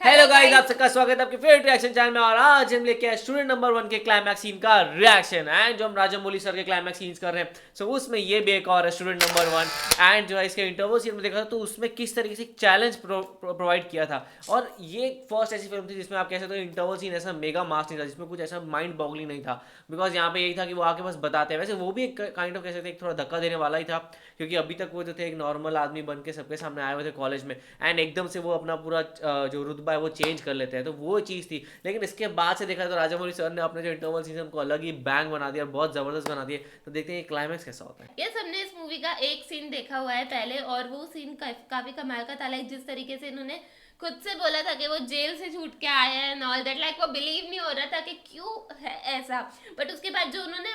Hello guys, आप सबका स्वागत है आपके फेवरेट रिएक्शन चैनल में। और आज हम लेके आए स्टूडेंट नंबर 1 के क्लाइमैक्स सीन का रिएक्शन। एंड जो हम राजामौली सर के क्लाइमैक्स सीन्स कर रहे हैं, सो उसमें ये भी एक और है स्टूडेंट नंबर 1। एंड जो है इसके इंटरवल सीन में देखा था तो उसमें किस तरीके से चैलेंज प्रोवाइड किया था। और ये फर्स्ट ऐसी फिल्म थी जिसमें आप कह सकते हो इंटरवल सीन ऐसा मेगा मास नहीं था, जिसमें कुछ ऐसा माइंड बॉगलिंग नहीं था। बिकॉज यहाँ पे यही था कि वो आके बस बताते हैं। वैसे वो भी एक काइंड ऑफ कह सकते हैं थोड़ा धक्का देने वाला ही था, क्योंकि अभी तक वो जो थे एक नॉर्मल आदमी बन के सबके सामने आए हुए थे कॉलेज में, एंड एकदम से वो अपना पूरा जो रुतबा है वो चेंज कर लेते हैं। तो वो चीज़ थी। लेकिन इसके बाद से देखा तो राजामौली सर ने अपने जो इंटरवल सीजन को अलग ही बैंग बना दिया, बहुत ज़बरदस्त बना दिया। तो देखते हैं क्लाइमैक्स कैसा होता है। ये सबने इस मूवी का एक सीन देखा हुआ है पहले, और वो सीन काफी कमाल का था। लाइक जिस तरीके से इन्होंने खुद से बोला था कि वो जेल से छूट के आए हैं एंड ऑल दैट, लाइक वो बिलीव नहीं हो रहा था कि क्यों है ऐसा। बट उसके बाद जो उन्होंने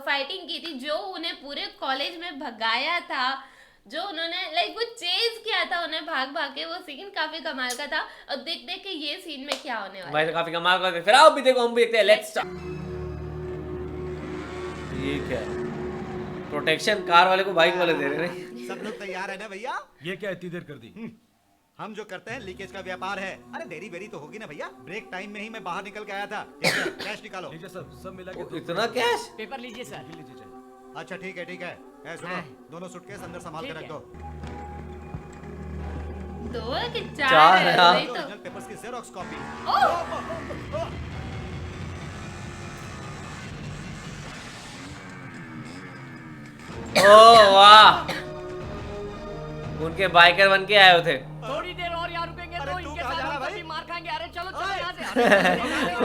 फाइटिंग की थी, जो उन्हें पूरे कॉलेज में भगाया था, जो उन्होंने लाइक वो चेज किया था उन्हें भाग भाग के, वो सीन काफी कमाल का था। और देख देख के ये सीन में क्या होने वाला भाई है। तो काफी कमाल का। फिर आओ भी देखो, हम भी देखते हैं। Let's start. ये क्या है? प्रोटेक्शन कार वाले को बाइक वाले दे रहे हैं। सब लोग तैयार है ना भैया? ये क्या इतनी देर कर दी? हम जो करते हैं लीकेज का व्यापार है। अरे देरी बेरी तो होगी ना भैया, ब्रेक टाइम में ही मैं बाहर निकल के आया था। ठीक है, कैश निकालो। ठीक है सर, सब मिला के इतना कैश? पेपर लीजिए सर। लीजिए चाहिए। अच्छा ठीक है ठीक है। सुनो, दोनों सूटकेस अंदर संभाल के ठीक रख दो। दो कि चार चार है, है? हाँ। वही तो। ओरिजिनल पेपर्स की जेरॉक्स कॉपी। ओ वाह, उनके बाइकर बन के आए हुए थे। थोड़ी देर और यहाँ रुकेंगे अरे तो तू इनके कहाँ जा साथ रहा हम भाई? कभी मार खाएंगे। अरे चलो चलो यहाँ से।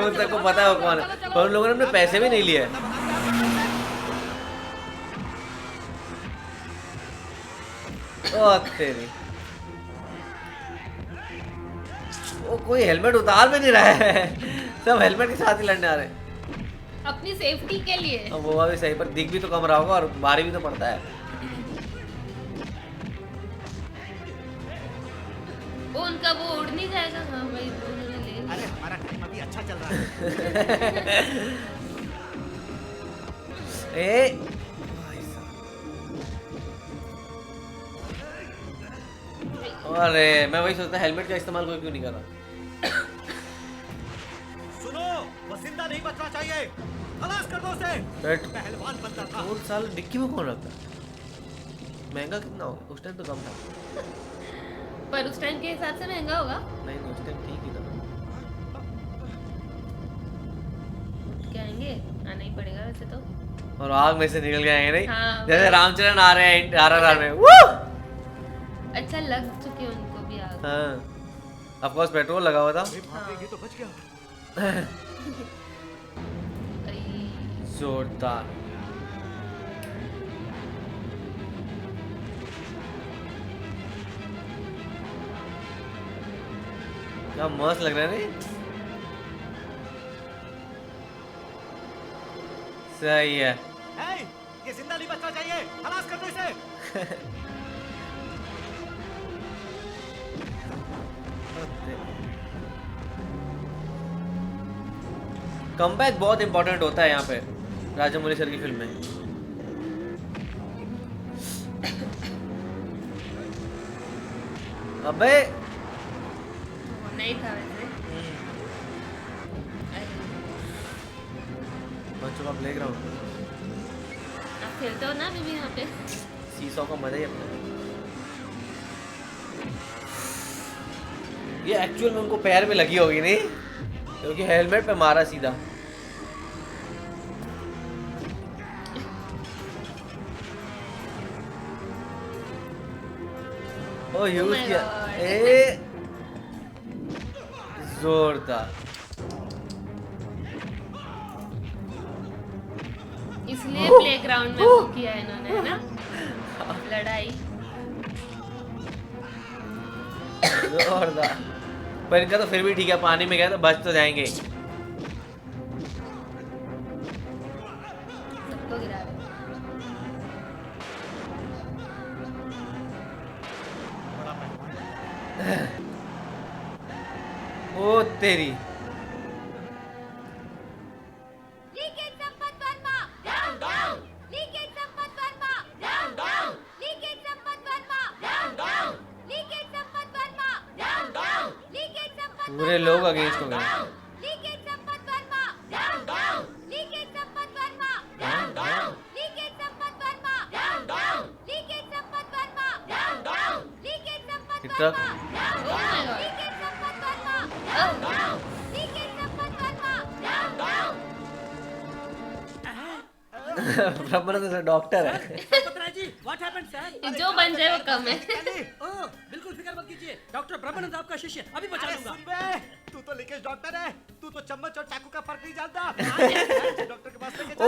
उन सबको पता है वो कौन है, पर उन लोगों ने अपने पैसे भी नहीं लिए। ओ तेरी, वो कोई हेलमेट उतार भी नहीं रहा है। सब हेलमेट के साथ ही लड़ने आ रहे हैं। अपनी सेफ्टी के लिए। अब वो भी सही, पर दिख भी तो कम रहा होगा और भारी भी तो पड़ता है। वो उनका वो उड़ नहीं जाएगा। हाँ भाई, उन्होंने ले लिया। अरे हमारा टाइम अभी अच्छा चल रहा है। ए अरे मैं वही सोचता, हेलमेट का इस्तेमाल कोई क्यों नहीं कर रहा। सुनो, वो जिंदा नहीं बचना चाहिए। खलास कर दो उसे। बैठ। पहलवान बनता था। और साल डिक्की में कौन रखता है? महंगा कितना होगा? उस टाइम तो कम था। पर उस टाइम के हिसाब से महंगा होगा। नहीं नहीं, उस टाइम ठीक ही था। क्या आएंगे? आना ही पड़ेगा वैसे तो। और आग में से निकल के आएंगे नहीं? हाँ, जैसे वही। रामचरण आ रहे हैं RRR में। वू! अच्छा लग चुके उनको भी आग। हाँ, ऑफ कोर्स पेट्रोल लगा हुआ था। अरे बाप रे, ये तो बच गया। अरे, जोरदार। क्या मस्त लग रहा है नहीं? सही है। हे, ये जिंदा नहीं बचना चाहिए। खलास कर दो इसे। कमबैक बहुत इंपॉर्टेंट होता है यहाँ पे राजामौली सर की फिल्म में। अबे नहीं था वैसे। अरे, बच्चों का प्लेग्राउंड, आप खेलते हो ना अभी भी यहाँ पे? सीसॉ का मजा ही अपना। ये एक्चुअल में उनको पैर में लगी होगी नहीं, क्योंकि हेलमेट पे मारा सीधा। ओ यूज my किया। God. ए जोरदार। इसलिए प्लेग्राउंड में वो किया है इन्होंने, है ना? लड़ाई। जोरदार। पर इनका तो फिर भी ठीक है, पानी में गया तो बच तो जाएंगे। सबको गिरा रहे। ओ तेरी, leakage Sampat Verma down down. Leakage Sampat Verma down down. Leakage Sampat Verma down down. Leakage Sampat Verma down down. Leakage Sampat पूरे लोग अगेंस्ट हो गए। Leakage Sampat Verma down down leakage Sampat Verma down down leakage Sampat Verma down down leakage Sampat Verma down down leakage Sampat ये truck down down leakage Sampat Verma down down leakage Sampat Verma down down Brahmanand sir doctor है। सतराज जी, what happened, sir? जो बन जाए वो कम है। ओह, बिल्कुल फिक्र मत कीजिए। डॉक्टर ब्रह्मानंद आपका शिष्य अभी बचा अरे लूंगा। सुन बे, तू तो लीकेज डॉक्टर है, तू तो चम्मच और चाकू का फर्क नहीं जानता। डॉक्टर के पास लेके चल। ओ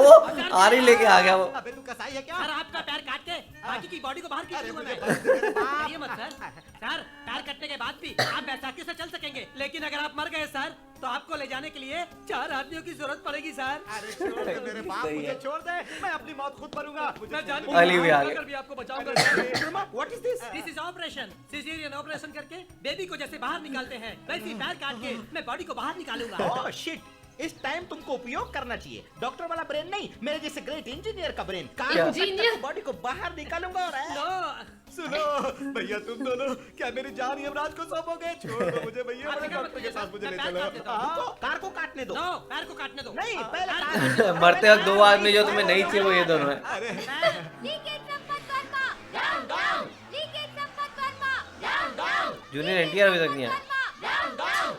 आरी लेके आ गया वो। अबे तू कसाई है क्या? सर आपका पैर काट के बाकी की बॉडी को बाहर खींच अरे लूंगा मुझे मैं। बस दे दे बाप। डरिए मत सर। सर पैर कटने के बाद भी आप बैसाखी से चल सकेंगे, लेकिन अगर आप मर गए सर तो आपको ले जाने के लिए 4 आदमियों की जरूरत पड़ेगी सर। अरे छोड़ दे मेरे बाप, सही मुझे है। छोड़ दे, मैं अपनी मौत खुद मरूंगा। मैं जान अली भी आ गया। भी आपको बचाऊंगा। What is this? This is operation. Caesarean operation करके बेबी को जैसे बाहर निकालते हैं वैसे ही पैर काट के मैं बॉडी को बाहर निकालूंगा। ओह शिट, इस टाइम तुमको उपयोग करना चाहिए। डॉक्टर वाला ब्रेन नहीं, मेरे जैसे ग्रेट इंजीनियर का ब्रेन। क्या? इंजीनियर? बॉडी को बाहर निकालूंगा और नो, सुनो भैया, तुम दोनों क्या मेरी जान यमराज को सौंपोगे? छोड़ दो मुझे भैया, आप बड़े फिक्र मत डॉक्टर के कीजिए पास सर, मुझे मैं ले पैर चलो। काट देता हूं। हाँ। कार को काटने दो। नो, पैर को काटने दो। नहीं, पहले पैर कार काटने दो। मरते वक्त दो आदमी जो तुम्हें नहीं चाहिए वो ये दोनों है। अरे leakage Sampat Verma down down leakage Sampat Verma down down junior NTR अभी तक नहीं आया। डाउन डाउन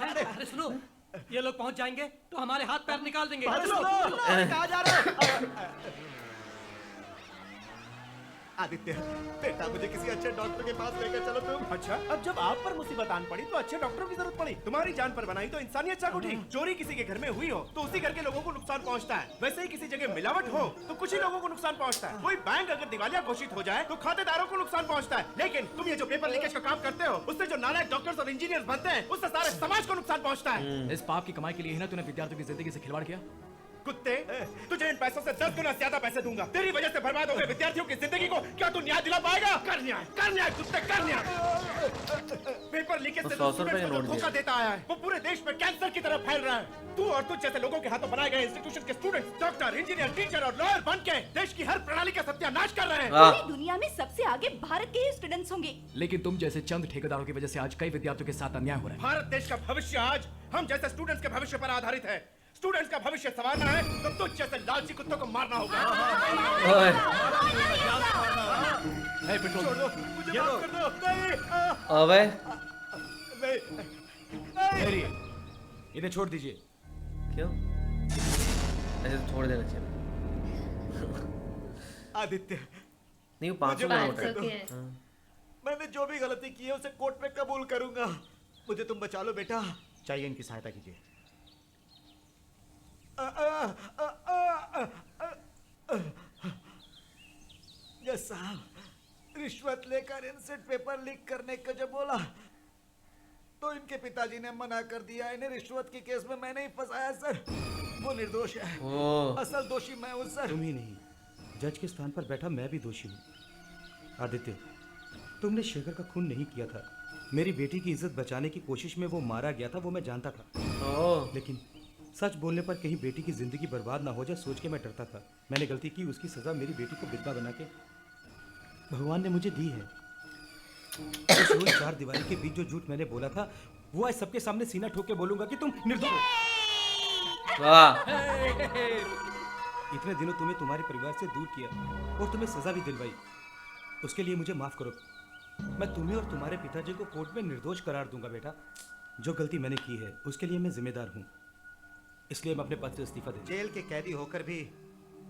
अरे सुनो, ये लोग पहुंच जाएंगे तो हमारे हाथ पैर निकाल देंगे। अरे सुनो, कहाँ जा रहे हो? आदित्य बेटा, मुझे किसी अच्छे डॉक्टर के पास लेकर चलो तुम। अच्छा, अब जब आप पर मुसीबत आन पड़ी तो अच्छे डॉक्टरों की जरूरत पड़ी। तुम्हारी जान पर बनाई तो इंसानियत चाकू ठीक। चोरी किसी के घर में हुई हो तो उसी घर के लोगों को नुकसान पहुंचता है। वैसे ही किसी जगह मिलावट हो तो कुछ ही लोगों को नुकसान पहुंचता है। कोई बैंक अगर दिवालिया घोषित हो जाए तो खातेदारों को नुकसान पहुंचता है। लेकिन तुम ये जो पेपर लीकेज का काम करते हो, उससे जो नालायक डॉक्टर्स और इंजीनियर्स बनते हैं, उससे सारे समाज को नुकसान पहुंचता है। इस पाप की कमाई के लिए ही ना तूने विद्यार्थियों की जिंदगी से खिलवाड़ किया। कुत्ते, तुझे इन पैसों से 10 गुना ज्यादा पैसे दूंगा। तेरी वजह से बर्बाद हो गए विद्यार्थियों की जिंदगी को क्या तू न्याय दिला पाएगा? कर न्याय कुत्ते, कर न्याय। पेपर लीकेज से 100 रुपए का नोट धोखा देता आया है, वो पूरे देश में कैंसर की तरह फैल रहा है। तू और तुझ जैसे लोगों के हाथों बनाए गए इंस्टीट्यूशन के स्टूडेंट्स डॉक्टर, इंजीनियर, टीचर और लॉयर बन के देश की हर प्रणाली का सत्यानाश कर रहे हैं। हाँ। पूरी दुनिया में सबसे आगे भारत के ही स्टूडेंट्स होंगे। लेकिन तुम जैसे चंद ठेकेदारों की वजह से आज कई विद्यार्थियों के साथ अन्याय हो रहा है। भारत देश का भविष्य आज हम जैसे स्टूडेंट्स के भविष्य पर आधारित है। स्टूडेंट्स का भविष्य संवारना है तो तुझ जैसे लालची कुत्तों को मारना होगा। ओए, छोड़ दो, मुझे माफ कर दो। नहीं, अबे नहीं। इन्हें छोड़ दीजिए। क्यों? ऐसे तो छोड़ देना चाहिए। आदित्य, नहीं वो 500 का नोट है। 500 के हैं। मैंने जो भी गलती की है उसे कोर्ट में कबूल करूंगा। मुझे तुम बचा लो बेटा। चाहिए इनकी सहायता कीजिए। यस साहब, रिश्वत लेकर इनसेट पेपर लीक करने का जब बोला तो इनके पिताजी ने मना कर दिया। इन्हें रिश्वत के केस में मैंने ही फंसाया सर। वो निर्दोष है, ओ असल दोषी मैं हूँ सर। तुम ही नहीं, जज के स्थान पर बैठा मैं भी दोषी हूँ। आदित्य, तुमने शेखर का खून नहीं किया था। मेरी बेटी की इज्जत बचाने की कोशिश में वो मारा गया था, वो मैं जानता था। ओ लेकिन सच बोलने पर कहीं बेटी की जिंदगी बर्बाद ना हो जाए सोच के मैं डरता था। मैंने गलती की, उसकी सजा मेरी बेटी को विधवा बना के भगवान ने मुझे दी है। इस रोज 4 दीवारी के बीच जो झूठ मैंने बोला था वो आज सबके सामने सीना ठोक के बोलूंगा कि तुम निर्दोष हो। वाह, इतने दिनों तुम्हें तुम्हारे परिवार से दूर किया और तुम्हें सजा भी दिलवाई, उसके लिए मुझे माफ करो। मैं तुम्हें और तुम्हारे पिताजी को कोर्ट में निर्दोष करार दूंगा बेटा। जो गलती मैंने की है उसके लिए मैं जिम्मेदार हूँ, इसलिए मैं अपने पद से इस्तीफा दे। जेल के कैदी होकर भी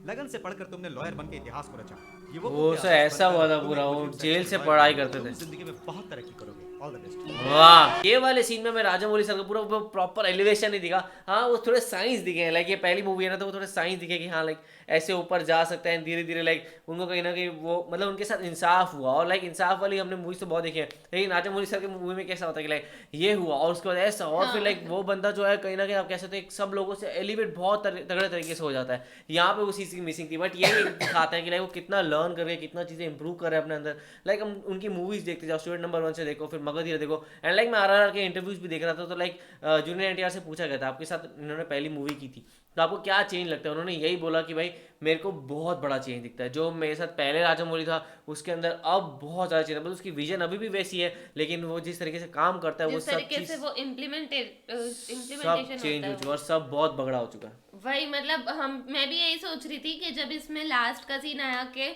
लगन से पढ़कर तुमने लॉयर बन के इतिहास को रचा। ये वो मुख्य सो आदर्श ऐसा बनकर हुआ था तुम पूरा, एक वो मुझे जेल से लॉयर पढ़ाई बनो। करते तुम थे। जिंदगी में बहुत तरक्की करोगे। All the best. वाह, ये वाले सीन में मैं राजामौली सर का पूरा प्रॉपर एलिवेशन नहीं दिखा। हाँ वो थोड़े साइंस दिखे हैं, लाइक ये पहली मूवी है ना तो वो थोड़े साइंस दिखे कि हाँ लाइक ऐसे ऊपर जा सकते हैं धीरे धीरे। लाइक उनको कहीं ना कहीं वो मतलब उनके साथ इंसाफ हुआ, और लाइक इंसाफ वाली हमने मूवी तो बहुत देखी है, लेकिन राजामौली सर की मूवी में कैसा होता है कि लाइक ये हुआ और उसके बाद ऐसा, और फिर लाइक वो बंदा जो है कहीं ना कहीं आप कह सकते हैं सब लोगों से एलिवेट बहुत तगड़े तरीके से हो जाता है। यहाँ पे वो चीज़ मिसिंग थी, बट यही दिखाते हैं कि लाइक वो कितना लर्न करके कितना चीज़ें इंप्रूव कर रहे हैं अपने अंदर। लाइक हम उनकी मूवीज देखते जाओ, स्टूडेंट नंबर 1 से देखो, फिर वापस धीरे देखो। एंड लाइक मैं RRR के इंटरव्यूज भी देख रहा था, तो लाइक जूनियर NTR से पूछा गया था आपके साथ इन्होंने पहली मूवी की थी तो आपको क्या चेंज लगता है, उन्होंने यही बोला कि भाई मेरे को बहुत बड़ा चेंज दिखता है, जो मेरे साथ पहले राजामौली था उसके अंदर अब बहुत ज़्यादा चेंज है, मतलब उसकी विजन अभी भी वैसी है लेकिन वो जिस तरीके से काम करता है वो जिस सब तरीके चीज़ से वो सब इम्प्लीमेंटेशन चेंज होता हो है चुका है और सब बहुत बगड़ा हो चुका है। वही मतलब मैं भी यही सोच रही थी कि जब इसमें लास्ट का सीन आया कि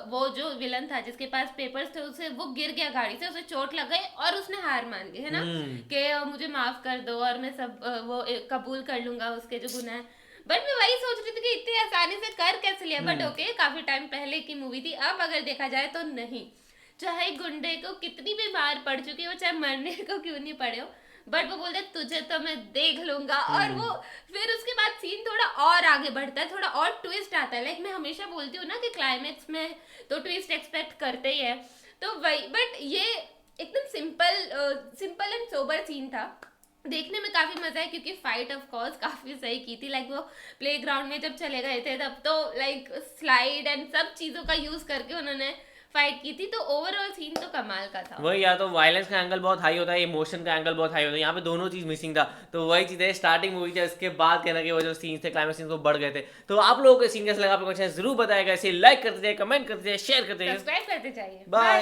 वो जो विलन था जिसके पास पेपर्स थे उसे वो गिर गया गाड़ी से, उसे चोट लग गई और उसने हार मान ली है ना कि मुझे माफ कर दो और मैं सब कबूल कर लूंगा उसके जो गुनाह है। बट मैं वही सोच रही थी कि इतनी आसानी से कर कैसे लिया, बट ओके काफी टाइम पहले की मूवी थी, अब अगर देखा जाए तो नहीं, चाहे गुंडे को कितनी भी मार पड़ चुकी हो, चाहे मरने को क्यों नहीं पड़े हो, बट वो बोलते तुझे तो मैं देख लूंगा और वो फिर उसके बाद सीन थोड़ा और आगे बढ़ता है, थोड़ा और ट्विस्ट आता है। लाइक मैं हमेशा बोलती हूँ ना कि क्लाइमेक्स में तो ट्विस्ट एक्सपेक्ट करते ही है, तो वही, बट ये एकदम सिंपल एंड सोबर सीन था, देखने में काफी मजा है क्योंकि फाइट ऑफ कोर्स काफी सही की थी। लाइक वो प्लेग्राउंड में जब चले गए थे तब तो लाइक स्लाइड एंड सब चीजों का यूज करके उन्होंने फाइट की थी, तो ओवरऑल सीन तो कमाल का था। वही, या तो वायलेंस का एंगल बहुत हाई होता है, इमोशन का एंगल बहुत हाई होता है, यहाँ पे दोनों चीज मिसिंग था, तो वही चीज है स्टार्टिंग मूवी थी, उसके बाद कहना कि वो जो सीन्स थे क्लाइमेक्स सीन्स वो बढ़ गए थे। तो आप लोगों को सीन कैसा लगा, आपको अच्छा जरूर बताएगा, इसे लाइक करते जाइए, कमेंट करते जाइए, शेयर करते जाइए, सब्सक्राइब करते चाहिए। बाय।